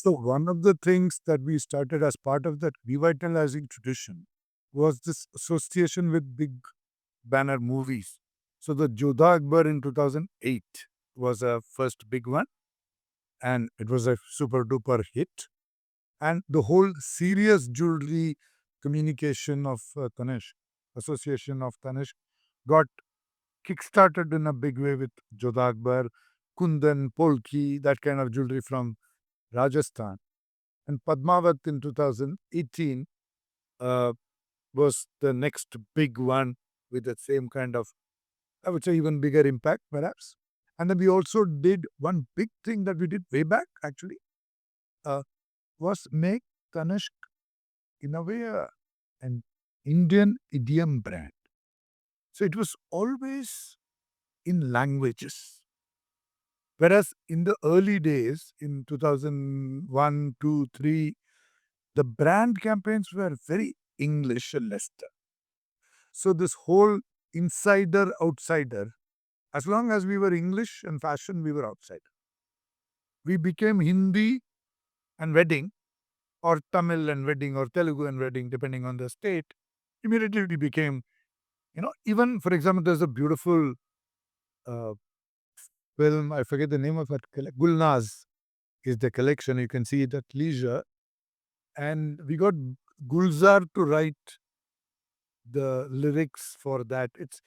So one of the things that we started as part of that revitalizing tradition was this association with big banner movies. So the Jodhaa Akbar in 2008 was a first big one, and it was a super duper hit. And the whole serious jewelry communication of Tanishq, association of Tanishq, got kickstarted in a big way with Jodhaa Akbar, Kundan, Polki, that kind of jewelry from Rajasthan. And Padmaavat in 2018 uh, was the next big one with the same kind of, I would say, even bigger impact, perhaps. And then we also did one big thing that we did way back, actually, uh, was make Tanishq, in a way, an Indian idiom brand. So it was always in languages. Whereas in the early days, in 2001, 2, 3, the brand campaigns were very English and Leicester. So this whole insider outsider, as long as we were English and fashion, we were outside. We became Hindi and wedding, or Tamil and wedding, or Telugu and wedding, depending on the state. Immediately we became, even for example, there's a beautiful uh, film, I forget the name of it, Gulnaz is the collection. You can see it at leisure. And we got Gulzar to write the lyrics for that. It's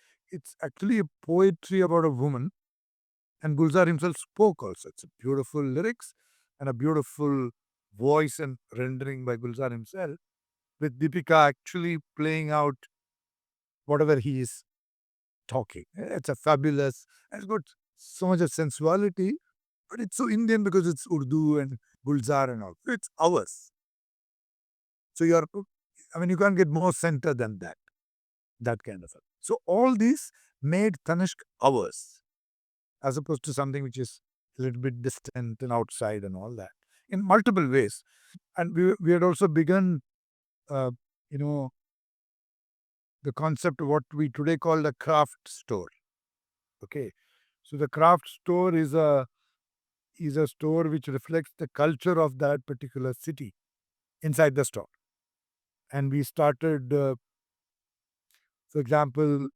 actually a poetry about a woman, and Gulzar himself spoke also. It's a beautiful lyrics and a beautiful voice and rendering by Gulzar himself, with Deepika actually playing out whatever he is talking. It's a fabulous, it's got so much of sensuality, but it's so Indian because it's Urdu and Gulzar and all. It's ours. So you can't get more center than that kind of a. So all these made Tanishq ours, as opposed to something which is a little bit distant and outside and all that in multiple ways. And we had also begun, uh, you know, the concept of what we today call the craft store. Okay, so the craft store is a store which reflects the culture of that particular city inside the store. And we started, for example,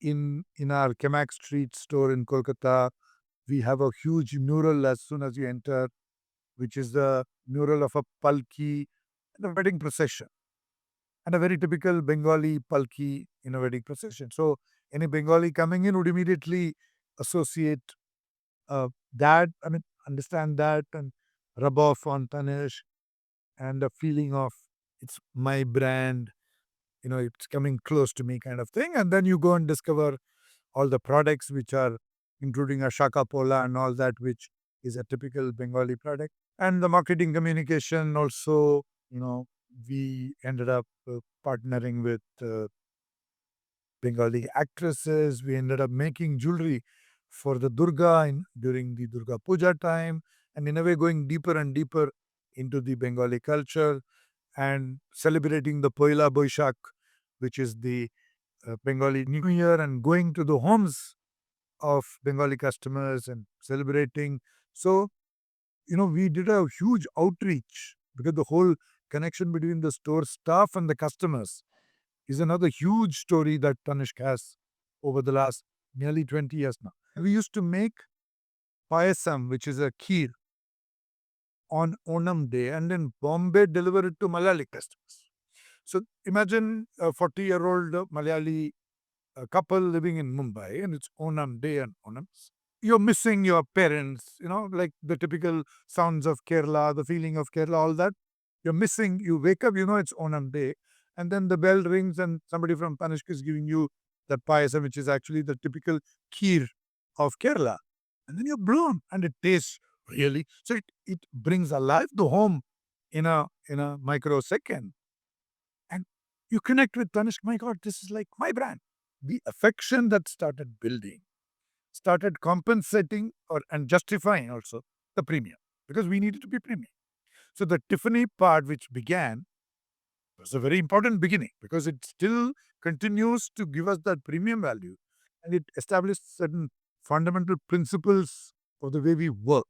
in our Kemak Street store in Kolkata, we have a huge mural as soon as you enter, which is the mural of a palki and a wedding procession, and a very typical Bengali palki in a wedding procession. So any Bengali coming in would immediately associate that, understand that, and rub off on Tanishq, and a feeling of it's my brand, it's coming close to me kind of thing. And then you go and discover all the products which are including a Shaka Pola and all that, which is a typical Bengali product. And the marketing communication also, we ended up partnering with Bengali actresses. We ended up making jewelry for the Durga during the Durga Puja time, and in a way going deeper and deeper into the Bengali culture and celebrating the Poila Baisakh, which is the Bengali New Year, and going to the homes of Bengali customers and celebrating. So, we did a huge outreach because the whole connection between the store staff and the customers is another huge story that Tanishq has over the last nearly 20 years now. We used to make payasam, which is a kheer, on Onam Day, and then Bombay deliver it to Malayali customers. So imagine a 40-year-old Malayali couple living in Mumbai, and it's Onam Day and Onam. You're missing your parents, like the typical sounds of Kerala, the feeling of Kerala, all that. You're missing, you wake up, it's Onam Day, and then the bell rings and somebody from Tanishq is giving you that payasam, which is actually the typical kheer of Kerala. And then you're blown, and it tastes really. So it brings alive the home in a microsecond. And you connect with Tanishq, my God, this is like my brand. The affection that started building started compensating and justifying also the premium, because we needed to be premium. So the Tiffany part, which began, was a very important beginning because it still continues to give us that premium value, and it established certain fundamental principles of the way we work.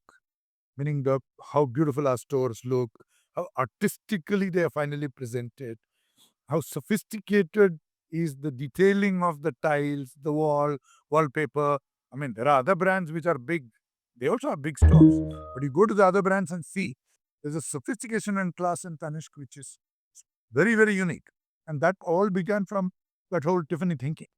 meaning the how beautiful our stores look, how artistically they are finally presented, how sophisticated is the detailing of the tiles, the wallpaper. I mean, there are other brands which are big. They also have big stores. But you go to the other brands and see there's a sophistication and class in Tanishq which is very, very unique. And that all began from that whole Tiffany thinking.